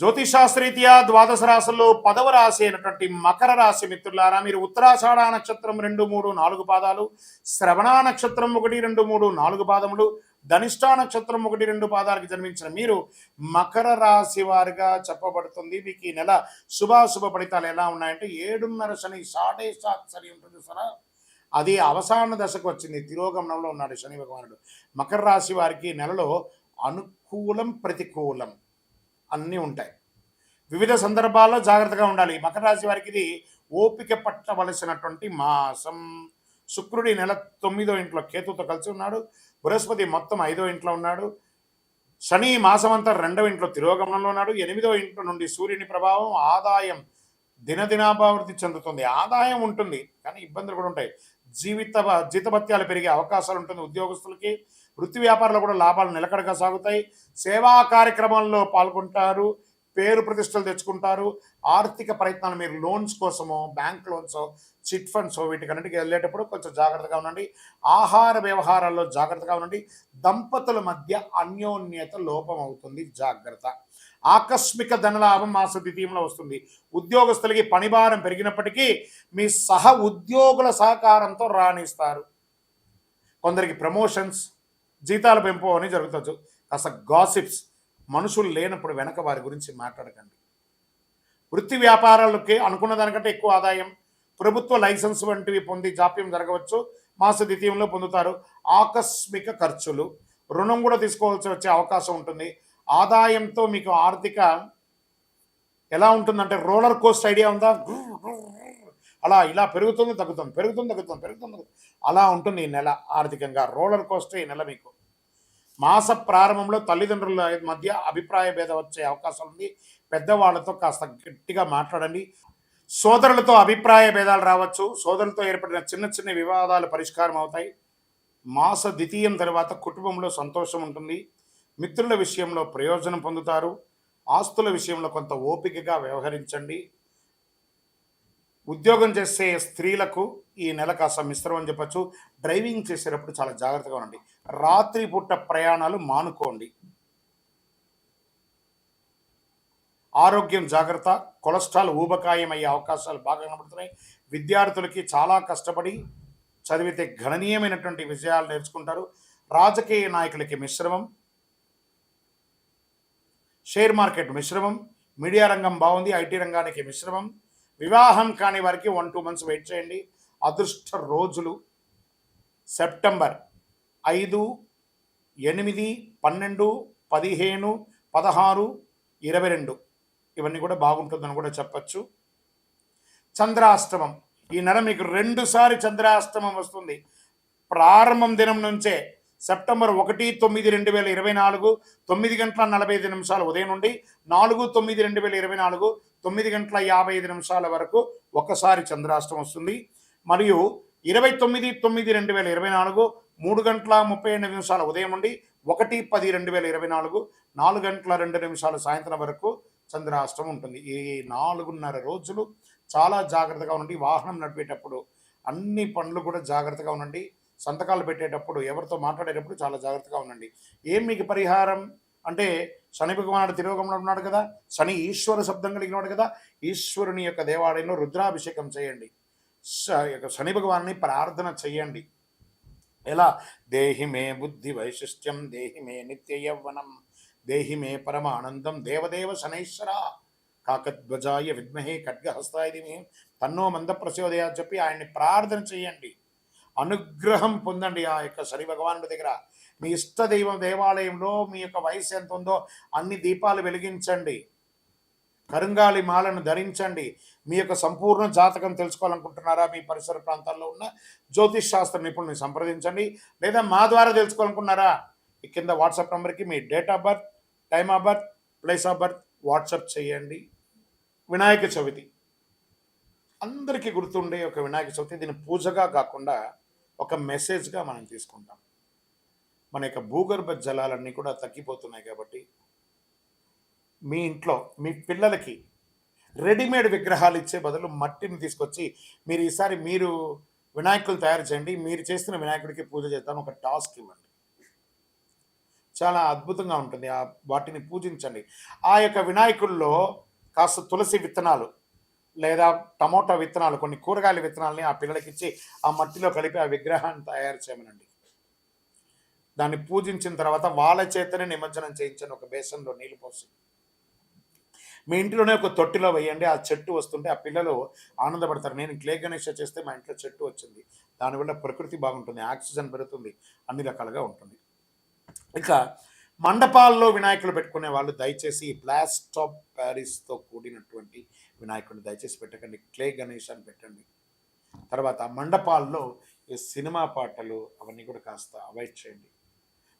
జ్యోతిషాస్త్రీత్యా ద్వాదశ రాశుల్లో 10వ రాశి అయినటువంటి మకర రాశి మిత్రులారా, మీరు ఉత్తరాషాఢ నక్షత్రం 2, 3, 4 పాదాలు, శ్రవణ నక్షత్రం 1, 2, 3, 4 పాదములు, ధనిష్ఠా నక్షత్రం 1, 2 పాదాలకు జన్మించిన మీరు మకర రాశి వారిగా చెప్పబడుతుంది. మీకు ఈ నెల శుభాశుభ ఫలితాలు ఎలా ఉన్నాయంటే 7.5 శని సాడే శని ఉంటుంది సరే, అది అవసాన దశకు వచ్చింది. తిరోగమనంలో ఉన్నాడు శని భగవానుడు. మకర రాశి వారికి నెలలో అనుకూలం ప్రతికూలం అన్నీ ఉంటాయి. వివిధ సందర్భాల్లో జాగ్రత్తగా ఉండాలి. మకర రాశి వారికి ఇది ఓపిక పట్టవలసినటువంటి మాసం. శుక్రుడి నెల 9వ ఇంట్లో కేతుతో కలిసి ఉన్నాడు. బృహస్పతి మొత్తం 5వ ఇంట్లో ఉన్నాడు. శని మాసమంతా 2వ ఇంట్లో తిరోగమనంలో ఉన్నాడు. 8వ ఇంట్లో నుండి సూర్యుని ప్రభావం. ఆదాయం దినదినాభివృద్ధి చెందుతుంది. ఆదాయం ఉంటుంది కానీ ఇబ్బందులు కూడా ఉంటాయి. జీతభత్యాలు పెరిగే అవకాశాలు ఉంటుంది ఉద్యోగస్తులకి. వృత్తి వ్యాపారాలు కూడా లాభాలు నిలకడగా సాగుతాయి. సేవా కార్యక్రమాల్లో పాల్గొంటారు. పేరు ప్రతిష్టలు తెచ్చుకుంటారు. ఆర్థిక ప్రయత్నాలు, మీరు లోన్స్ కోసమో, బ్యాంక్ లోన్సో, చిట్ ఫండ్స్ వీటికన్నిటికీ వెళ్ళేటప్పుడు కొంచెం జాగ్రత్తగా ఉండండి. ఆహార వ్యవహారాల్లో జాగ్రత్తగా ఉండండి. దంపతుల మధ్య అన్యోన్యత లోపం అవుతుంది, జాగ్రత్త. ఆకస్మిక ధనలాభం మాస ద్వితీయంలో వస్తుంది. ఉద్యోగస్తులకి పనిభారం పెరిగినప్పటికీ మీ సహ ఉద్యోగుల సహకారంతో రాణిస్తారు. కొందరికి ప్రమోషన్స్, జీతాల పెంపు అని జరుగుతుంది. కాస్త గాసిప్స్, మనుషులు లేనప్పుడు వెనక వారి గురించి మాట్లాడకండి. వృత్తి వ్యాపారాలకి అనుకున్న దానికంటే ఎక్కువ ఆదాయం, ప్రభుత్వ లైసెన్స్ వంటివి పొంది జాప్యం జరగవచ్చు. మాస ద్వితీయంలో పొందుతారు. ఆకస్మిక ఖర్చులు, రుణం కూడా తీసుకోవాల్సి వచ్చే అవకాశం ఉంటుంది. ఆదాయంతో మీకు ఆర్థిక ఎలా ఉంటుందంటే రోలర్ కోస్ట్ ఐడియా ఉందా? అలా ఇలా పెరుగుతుంది తగ్గుతుంది, పెరుగుతుంది తగ్గుతుంది, పెరుగుతుంది అలా ఉంటుంది ఈ నెల. ఆర్థికంగా రోలర్ కోస్ట్ ఈ నెల. మీకు మాస ప్రారంభంలో తల్లిదండ్రుల మధ్య అభిప్రాయ భేదం వచ్చే అవకాశం ఉంది. పెద్దవాళ్లతో కాస్త గట్టిగా మాట్లాడండి. సోదరులతో అభిప్రాయ భేదాలు రావచ్చు. సోదరులతో ఏర్పడిన చిన్న చిన్న వివాదాలు పరిష్కారం అవుతాయి. మాస ద్వితీయం తర్వాత కుటుంబంలో సంతోషం ఉంటుంది. మిత్రుల విషయంలో ప్రయోజనం పొందుతారు. ఆస్తుల విషయంలో కొంత ఓపికగా వ్యవహరించండి. ఉద్యోగం చేసే స్త్రీలకు ఈ నెల కాస్త మిశ్రమం అని చెప్పచ్చు. డ్రైవింగ్ చేసేటప్పుడు చాలా జాగ్రత్తగా ఉండండి. రాత్రిపూట ప్రయాణాలు మానుకోండి. ఆరోగ్యం జాగ్రత్త. కొలెస్ట్రాల్ ఊబకాయం అయ్యే అవకాశాలు బాగా కనబడుతున్నాయి. విద్యార్థులకి చాలా కష్టపడి చదివితే గణనీయమైనటువంటి విజయాలు నేర్చుకుంటారు. రాజకీయ నాయకులకి మిశ్రమం. షేర్ మార్కెట్ మిశ్రమం. మీడియా రంగం బాగుంది. ఐటీ రంగానికి మిశ్రమం. వివాహం కాని వారికి 1-2 మంత్స్ వెయిట్ చేయండి. అదృష్ట రోజులు సెప్టెంబర్ 5, 8, 12, 15, 16, 22 ఇవన్నీ కూడా బాగుంటుందని కూడా చెప్పచ్చు. చంద్రాష్టమం ఈ నెల మీకు 2 సారి చంద్రాష్టమం వస్తుంది. ప్రారంభం దినం నుంచే సెప్టెంబర్ 1, 9, 2024 9:45 ఉదయం నుండి 4, 9, 2024 9:55 వరకు ఒకసారి చంద్రాష్టమం వస్తుంది. మరియు 29, 9, 2024 3:32 ఉదయం నుండి 1, 10, 2024 4:02 సాయంత్రం వరకు చంద్రాష్టమం ఉంటుంది. ఈ 4.5 రోజులు చాలా జాగ్రత్తగా ఉండండి. వాహనం నడిపేటప్పుడు అన్ని పనులు కూడా జాగ్రత్తగా ఉండండి. సంతకాలు పెట్టేటప్పుడు, ఎవరితో మాట్లాడేటప్పుడు చాలా జాగ్రత్తగా ఉండండి. ఏం మీకు పరిహారం అంటే, శని భగవానుడు తిరోగమనంలో ఉన్నాడు కదా, శని ఈశ్వర శబ్దం కలిగినాడు కదా, ఈశ్వరుని యొక్క దేవాలయంలో రుద్రాభిషేకం చేయండి. శని భగవాన్ని ప్రార్థన చేయండి. ఎలా? దేహి మే బుద్ధి వైశిష్ట్యం, దేహి మే నిత్య యవ్వనం, దేహి మే పరమానందం, దేవదేవ శనైశ్వర కాకధ్వజాయ విద్మహే ఖడ్గహస్తాయ ధీమహి తన్నో మంద ప్రచోదయాత్ చెప్పి ఆయన్ని ప్రార్థన చేయండి. అనుగ్రహం పొందండి ఆ యొక్క శని భగవానుడి దగ్గర. మీ ఇష్ట దైవం దేవాలయంలో మీ యొక్క వయసు ఎంత ఉందో అన్ని దీపాలు వెలిగించండి. కరుంగాలి మాలను ధరించండి. మీ యొక్క సంపూర్ణ జాతకం తెలుసుకోవాలనుకుంటున్నారా? మీ పరిసర ప్రాంతాల్లో ఉన్న జ్యోతిష్ శాస్త్ర నిపుణుల్ని సంప్రదించండి. లేదా మా ద్వారా తెలుసుకోవాలనుకున్నారా? ఈ కింద వాట్సాప్ నెంబర్కి మీ date of birth, time of birth, place of birth WhatsApp చేయండి. వినాయక చవితి అందరికీ గుర్తుండే ఒక వినాయక చవితి. దీన్ని పూజగా కాకుండా ఒక మెసేజ్గా మనం తీసుకుంటాం. మన యొక్క భూగర్భ జలాలన్నీ కూడా తగ్గిపోతున్నాయి కాబట్టి మీ ఇంట్లో మీ పిల్లలకి రెడీమేడ్ విగ్రహాలు ఇచ్చే బదులు మట్టిని తీసుకొచ్చి మీరు ఈసారి మీరు వినాయకులు తయారు చేయండి. మీరు చేస్తున్న వినాయకుడికి పూజ చేద్దాం ఒక టాస్క్ ఇవ్వండి. చాలా అద్భుతంగా ఉంటుంది. వాటిని పూజించండి. ఆ యొక్క వినాయకుడిలో కాస్త తులసి విత్తనాలు లేదా టమోటా విత్తనాలు, కొన్ని కూరగాయల విత్తనాలని ఆ పిల్లలకిచ్చి, ఆ మట్టిలో కలిపి ఆ విగ్రహాన్ని తయారు చేయమనండి. దాన్ని పూజించిన తర్వాత వాళ్ళ చేతనే నిమజ్జనం చేయించండి. ఒక బేసన్‌లో నీళ్లు పోసి. మీ ఇంటిలోనే ఒక తొట్టిలో వేయండి. ఆ చెట్టు వస్తుంటే ఆ పిల్లలు ఆనందపడతారు. నేను క్లే గణేష చేస్తే మా ఇంట్లో చెట్టు వచ్చింది. దానివల్ల ప్రకృతి బాగుంటుంది. ఆక్సిజన్ పెరుగుతుంది. అన్ని రకాలుగా ఉంటుంది. ఇక మండపాల్లో వినాయకులు పెట్టుకునే వాళ్ళు దయచేసి ఈ ప్లాస్టర్ ఆఫ్ ప్యారిస్‌తో కూడినటువంటి వినాయకుడిని దయచేసి పెట్టకండి. క్లే గణేష్ అని పెట్టండి. తర్వాత మండపాల్లో ఈ సినిమా పాటలు అవన్నీ కూడా కాస్త అవాయిడ్ చేయండి.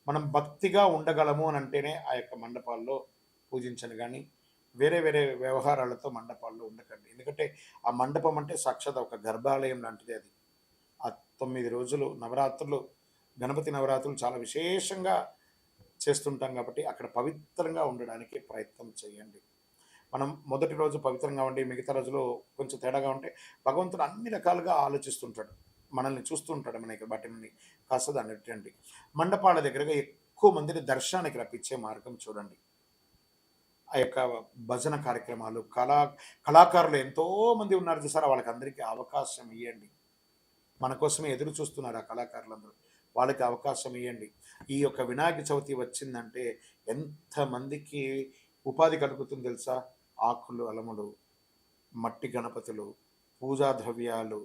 మనం భక్తిగా ఉండగలము అని అంటేనే ఆ యొక్క మండపాల్లో పూజించను గానీ, వేరే వేరే వ్యవహారాలతో మండపాల్లో ఉండకండి. ఎందుకంటే ఆ మండపం అంటే సాక్షాత్ ఒక గర్భాలయం లాంటిది అది. ఆ 9 రోజులు నవరాత్రులు, గణపతి నవరాత్రులు చాలా విశేషంగా చేస్తుంటాం కాబట్టి అక్కడ పవిత్రంగా ఉండడానికి ప్రయత్నం చేయండి. మనం మొదటి రోజు పవిత్రంగా ఉండి మిగతా రోజులు కొంచెం తేడాగా ఉంటే భగవంతుడు అన్ని రకాలుగా ఆలోచిస్తుంటాడు. మనల్ని చూస్తూ ఉంటాడు. మనకి వాటిని కాస్త దాన్ని పెట్టండి. మండపాల దగ్గరగా ఎక్కువ మందిని దర్శనానికి రప్పించే మార్గం చూడండి. ఆ యొక్క భజన కార్యక్రమాలు, కళాకారులు ఎంతోమంది ఉన్నారు చూసారా, వాళ్ళకందరికీ అవకాశం ఇవ్వండి. మన కోసమే ఎదురు చూస్తున్నారు ఆ కళాకారులందరూ. వాళ్ళకి అవకాశం ఇవ్వండి. ఈ యొక్క వినాయక చవితి వచ్చిందంటే ఎంతమందికి ఉపాధి కలుగుతుంది తెలుసా? ఆకులు అలములు, మట్టి గణపతులు, పూజా ద్రవ్యాలు,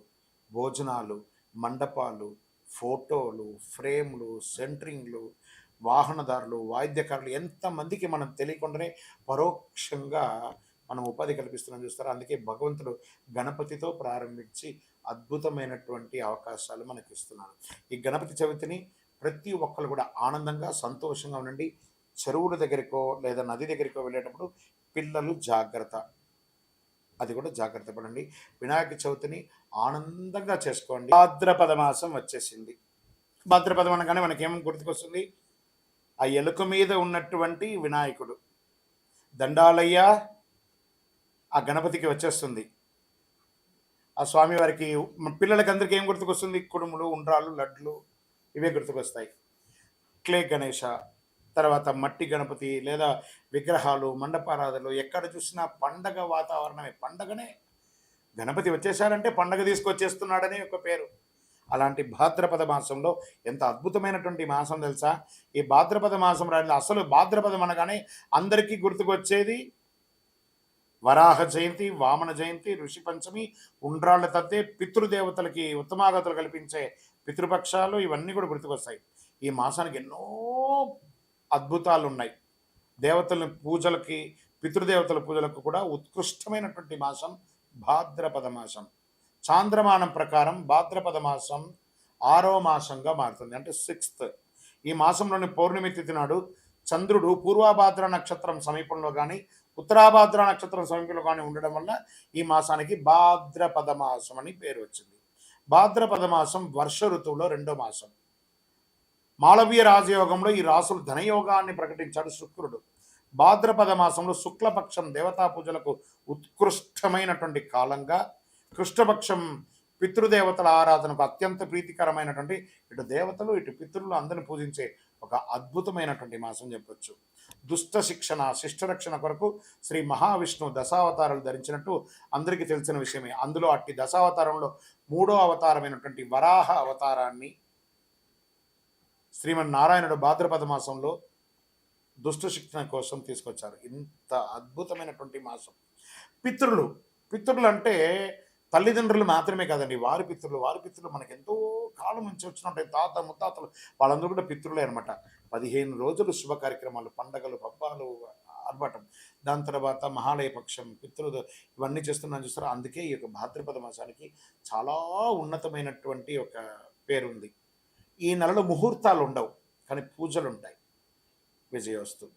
భోజనాలు, మండపాలు, ఫోటోలు, ఫ్రేమ్లు, సెంటరింగ్లు, వాహనదారులు, వాయిద్యకారులు ఎంతమందికి మనం తెలియకుండానే పరోక్షంగా మనం ఉపాధి కల్పిస్తున్నాం చూస్తారా. అందుకే భగవంతుడు గణపతితో ప్రారంభించి అద్భుతమైనటువంటి అవకాశాలు మనకి ఇస్తున్నారు. ఈ గణపతి చవితిని ప్రతి ఒక్కరు కూడా ఆనందంగా సంతోషంగా ఉండండి. చెరువుల దగ్గరికో లేదా నది దగ్గరికో వెళ్ళేటప్పుడు పిల్లలు జాగ్రత్త, అది కూడా జాగ్రత్త పడండి. వినాయక చవితిని ఆనందంగా చేసుకోండి. భాద్రపద మాసం వచ్చేసింది. భాద్రపదం అనగానే మనకేం గుర్తుకొస్తుంది? ఆ ఎలుక మీద ఉన్నటువంటి వినాయకుడు దండాలయ్య ఆ గణపతికి వచ్చేస్తుంది. ఆ స్వామివారికి పిల్లలకి అందరికీ ఏం గుర్తుకొస్తుంది? కుడుములు, ఉండ్రాళ్ళు, లడ్లు ఇవే గుర్తుకొస్తాయి. క్లే గణేష, తర్వాత మట్టి గణపతి లేదా విగ్రహాలు, మండపారాధనలు ఎక్కడ చూసినా పండగ వాతావరణమే. పండగనే, గణపతి వచ్చేసారంటే పండగ తీసుకొచ్చేస్తున్నాడని ఒక పేరు. అలాంటి భాద్రపద మాసంలో ఎంత అద్భుతమైనటువంటి మాసం తెలుసా? ఈ భాద్రపద మాసం రాని అసలు భాద్రపదం అనగానే అందరికీ గుర్తుకొచ్చేది వరాహ జయంతి, వామన జయంతి, ఋషి పంచమి, ఉండ్రాళ్ళ తద్దే, పితృదేవతలకి ఉత్తమాగతులు కల్పించే పితృపక్షాలు, ఇవన్నీ కూడా గుర్తుకొస్తాయి. ఈ మాసానికి ఎన్నో అద్భుతాలు ఉన్నాయి. దేవతల పూజలకి, పితృదేవతల పూజలకు కూడా ఉత్కృష్టమైనటువంటి మాసం భాద్రపద మాసం. చాంద్రమానం ప్రకారం భాద్రపద మాసం 6వ మాసంగా మారుతుంది, అంటే 6th. ఈ మాసంలోని పౌర్ణమి తిథి నాడు చంద్రుడు పూర్వభాద్ర నక్షత్రం సమీపంలో కానీ ఉత్తరాభాద్ర నక్షత్రం సమీపంలో కానీ ఉండడం వల్ల ఈ మాసానికి భాద్రపద మాసం అని పేరు వచ్చింది. భాద్రపద మాసం వర్ష ఋతువులో 2వ మాసం. మాళవీయ రాజయోగంలో ఈ రాసులు ధనయోగాన్ని ప్రకటించాడు శుక్రుడు. భాద్రపద మాసంలో శుక్లపక్షం దేవతా పూజలకు ఉత్కృష్టమైనటువంటి కాలంగా, కృష్ణపక్షం పితృదేవతల ఆరాధనకు అత్యంత ప్రీతికరమైనటువంటి, ఇటు దేవతలు ఇటు పితృలు అందరిని పూజించే ఒక అద్భుతమైనటువంటి మాసం చెప్పొచ్చు. దుష్ట శిక్షణ, శిష్టరక్షణ కొరకు శ్రీ మహావిష్ణువు దశావతారాలు ధరించినట్టు అందరికీ తెలిసిన విషయమే. అందులో అట్టి దశావతారంలో 3వ అవతారమైనటువంటి వరాహ అవతారాన్ని శ్రీమన్నారాయణుడు భాద్రపద మాసంలో దుష్ట శిక్షణ కోసం తీసుకొచ్చారు. ఇంత అద్భుతమైనటువంటి మాసం. పితృలు, పితృలు అంటే తల్లిదండ్రులు మాత్రమే కాదండి, వారి పితృలు మనకు ఎంతో కాలం నుంచి వచ్చినట్టు తాత ముత్తాతలు, వాళ్ళందరూ కూడా పితృలే అనమాట. 15 రోజులు శుభ కార్యక్రమాలు, పండగలు, పబ్బాలు, ఆర్భాటం. దాని తర్వాత మహాలయ పక్షం, పితృలు, ఇవన్నీ చేస్తున్నాను చూస్తారా. అందుకే ఈ యొక్క భాద్రపద మాసానికి చాలా ఉన్నతమైనటువంటి ఒక పేరుంది. ఈ నెలలో ముహూర్తాలు ఉండవు, కానీ పూజలు ఉంటాయి. విజయోస్తు.